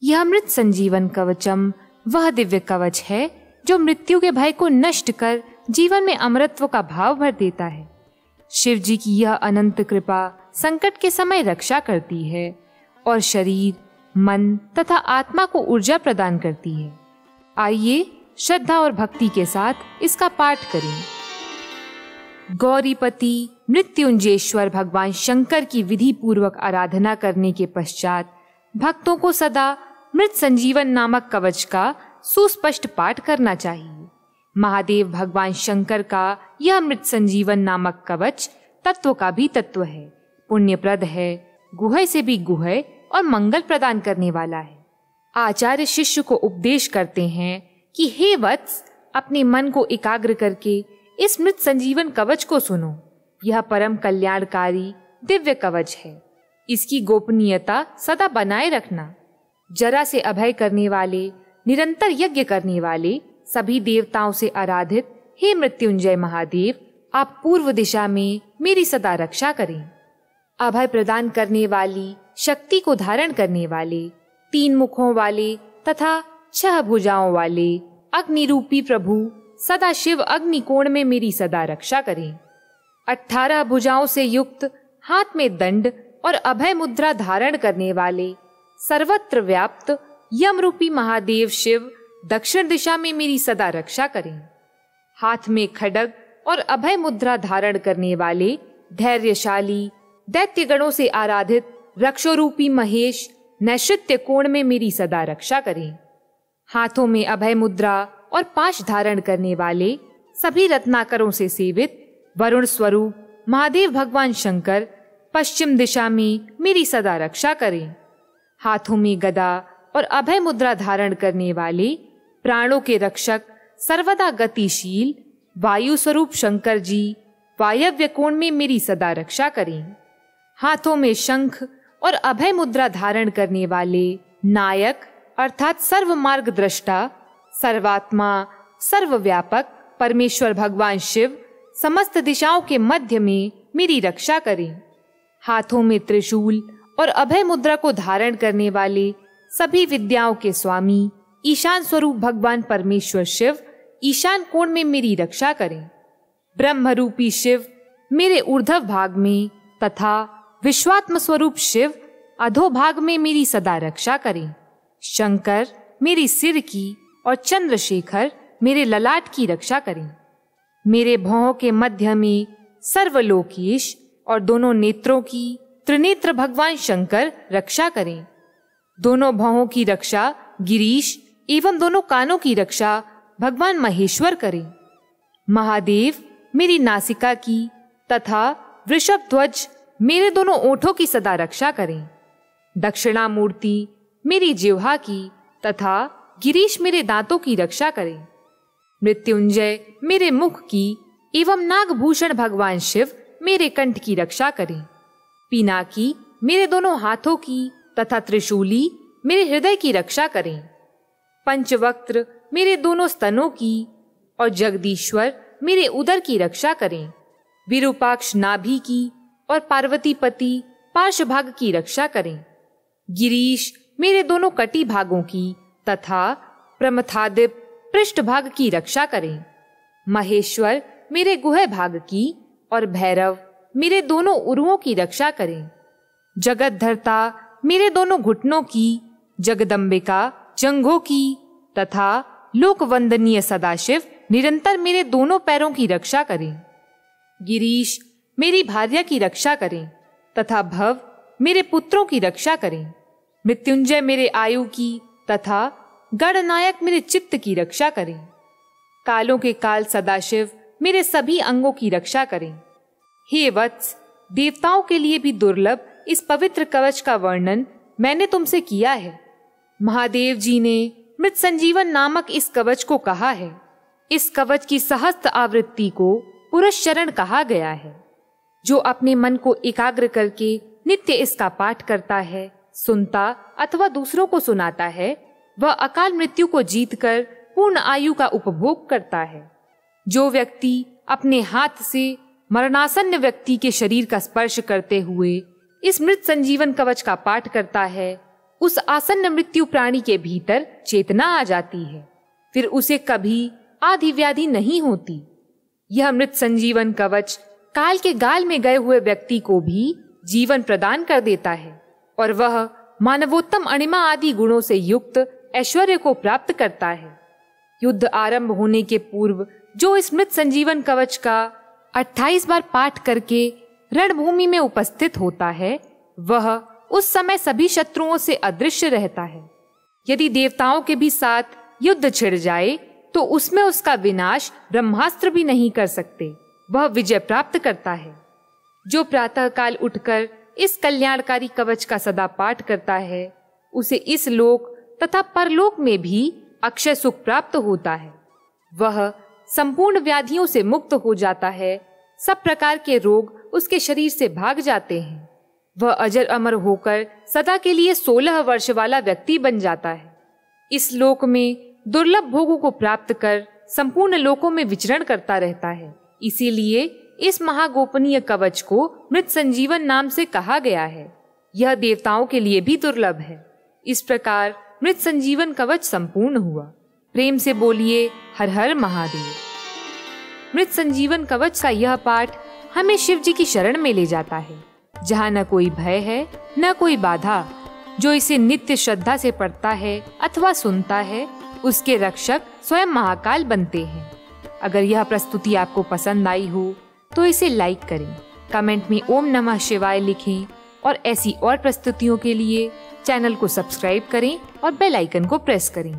यह अमृत संजीवन कवचम वह दिव्य कवच है जो मृत्यु के भय को नष्ट कर जीवन में अमरत्व का भाव भर देता है। शिव जी की यह अनंत कृपा संकट के समय रक्षा करती है और शरीर, मन तथा आत्मा को ऊर्जा प्रदान करती है। आइए श्रद्धा और भक्ति के साथ इसका पाठ करें। गौरीपति मृत्युंजयेश्वर भगवान शंकर की विधि पूर्वक आराधना करने के पश्चात भक्तों को सदा मृत संजीवन नामक कवच का सुस्पष्ट पाठ करना चाहिए। महादेव भगवान शंकर का यह मृत संजीवन नामक कवच तत्व का भी तत्व है, पुण्यप्रद है, गुह्य से भी गुह्य और मंगल प्रदान करने वाला है। आचार्य शिष्य को उपदेश करते हैं कि हे वत्स, अपने मन को एकाग्र करके इस मृत संजीवन कवच को सुनो। यह परम कल्याणकारी दिव्य कवच है। इसकी गोपनीयता सदा बनाए रखना। जरा से अभय करने वाले, निरंतर यज्ञ करने वाले, सभी देवताओं से आराधित हे मृत्युंजय महादेव, आप पूर्व दिशा में मेरी सदा रक्षा करें। अभय प्रदान करने वाली, शक्ति को धारण करने वाले, 3 मुखों वाले तथा 6 भुजाओं वाले अग्नि रूपी प्रभु सदा शिव अग्निकोण में मेरी सदा रक्षा करें। 18 भुजाओं से युक्त, हाथ में दंड और अभय मुद्रा धारण करने वाले, सर्वत्र व्याप्त यम रूपी महादेव शिव दक्षिण दिशा में मेरी सदा रक्षा करें। हाथ में खड्ग और अभय मुद्रा धारण करने वाले धैर्यशाली, दैत्यगणों से आराधित रक्षोरूपी महेश नैश्चित्य कोण में मेरी सदा रक्षा करें। हाथों में अभय मुद्रा और पाश धारण करने वाले, सभी रत्नाकरों से सेवित वरुण स्वरूप महादेव भगवान शंकर पश्चिम दिशा में मेरी सदा रक्षा करें। हाथों में गदा और अभय मुद्रा धारण करने वाले, प्राणों के रक्षक, सर्वदा गतिशील वायु स्वरूप शंकर जी वायव्य कोण में मेरी सदा रक्षा करें। हाथों में शंख और अभय मुद्रा धारण करने वाले नायक अर्थात सर्व मार्ग दृष्टा, सर्वात्मा, सर्वव्यापक परमेश्वर भगवान शिव समस्त दिशाओं के मध्य में मेरी रक्षा करें। हाथों में त्रिशूल और अभय मुद्रा को धारण करने वाले, सभी विद्याओं के स्वामी ईशान स्वरूप भगवान परमेश्वर शिव ईशान कोण में मेरी रक्षा करें। ब्रह्म रूपी शिव मेरे ऊर्ध्व भाग में तथा विश्वात्म स्वरूप शिव अधोभाग में मेरी सदा रक्षा करें। शंकर मेरी सिर की और चंद्रशेखर मेरे ललाट की रक्षा करें। मेरे भौहों के मध्य में सर्वलोकेश और दोनों नेत्रों की त्रिनेत्र भगवान शंकर रक्षा करें। दोनों भौहों की रक्षा गिरीश एवं दोनों कानों की रक्षा भगवान महेश्वर करें। महादेव मेरी नासिका की तथा वृषभ ध्वज मेरे दोनों ओठों की सदा रक्षा करें। दक्षिणामूर्ति मेरी जिह्वा की तथा गिरीश मेरे दांतों की रक्षा करें। मृत्युंजय मेरे मुख की एवं नागभूषण भगवान शिव मेरे कंठ की रक्षा करें। पिनाकी मेरे दोनों हाथों की तथा त्रिशूली मेरे हृदय की रक्षा करें। पंचवक्त्र मेरे दोनों स्तनों की और जगदीश्वर मेरे उदर की रक्षा करें। विरूपाक्ष नाभि की और पार्वतीपति पार्श्वभाग की रक्षा करें। गिरीश मेरे दोनों कटी भागों की तथा प्रमथादिप पृष्ठभाग की रक्षा करें। महेश्वर मेरे गुह्य भाग की और भैरव मेरे दोनों उरुओं की रक्षा करें। जगतधर्ता मेरे दोनों घुटनों की, जगदम्बिका जंघों की तथा लोकवंदनीय सदाशिव निरंतर मेरे दोनों पैरों की रक्षा करें। गिरीश मेरी भार्या की रक्षा करें तथा भव मेरे पुत्रों की रक्षा करें। मृत्युंजय मेरे आयु की तथा गणनायक मेरे चित्त की रक्षा करें। कालों के काल सदाशिव मेरे सभी अंगों की रक्षा करें। हे वत्स, देवताओं के लिए भी दुर्लभ इस पवित्र कवच का वर्णन मैंने तुमसे किया है। महादेव जी ने मृत संजीवन नामक इस कवच को कहा है। इस कवच की सहस्त्र आवृत्ति को पुरुष चरण कहा गया है। जो अपने मन को एकाग्र करके नित्य इसका पाठ करता है, सुनता अथवा दूसरों को सुनाता है, वह अकाल मृत्यु को जीतकर पूर्ण आयु का उपभोग करता है। जो व्यक्ति अपने हाथ से मरणासन्न व्यक्ति के शरीर का स्पर्श करते हुए इस मृत संजीवन कवच का पाठ करता है, उस आसन्न मृत्यु प्राणी के भीतर चेतना आ जाती है। फिर उसे कभी आदि व्याधि नहीं होती। यह मृत संजीवन कवच काल के गाल में गए हुए व्यक्ति को भी जीवन प्रदान कर देता है और वह मानवोत्तम अणिमा आदि गुणों से युक्त ऐश्वर्य को प्राप्त करता है। युद्ध आरंभ होने के पूर्व जो इस मृत संजीवन कवच का 28 बार पाठ करके रणभूमि में उपस्थित होता है, वह उस समय सभी शत्रुओं से अदृश्य रहता है। यदि देवताओं के भी साथ युद्ध छिड़ जाए तो उसमें उसका विनाश ब्रह्मास्त्र भी नहीं कर सकते। वह विजय प्राप्त करता है। जो प्रातः काल उठकर इस कल्याणकारी कवच का सदा पाठ करता है, उसे इस लोक तथा परलोक में भी अक्षय सुख प्राप्त होता है। वह संपूर्ण व्याधियों से मुक्त हो जाता है। सब प्रकार के रोग उसके शरीर से भाग जाते हैं। वह अजर अमर होकर सदा के लिए 16 वर्ष वाला व्यक्ति बन जाता है। इस लोक में दुर्लभ भोगों को प्राप्त कर संपूर्ण लोकों में विचरण करता रहता है। इसीलिए इस महागोपनीय कवच को मृत संजीवन नाम से कहा गया है। यह देवताओं के लिए भी दुर्लभ है। इस प्रकार मृत संजीवन कवच संपूर्ण हुआ। प्रेम से बोलिए हर हर महादेव। मृत संजीवन कवच का यह पाठ हमें शिव जी की शरण में ले जाता है, जहाँ न कोई भय है न कोई बाधा। जो इसे नित्य श्रद्धा से पढ़ता है अथवा सुनता है, उसके रक्षक स्वयं महाकाल बनते हैं। अगर यह प्रस्तुति आपको पसंद आई हो तो इसे लाइक करें, कमेंट में ओम नमः शिवाय लिखें और ऐसी और प्रस्तुतियों के लिए चैनल को सब्सक्राइब करें और बेल आइकन को प्रेस करें।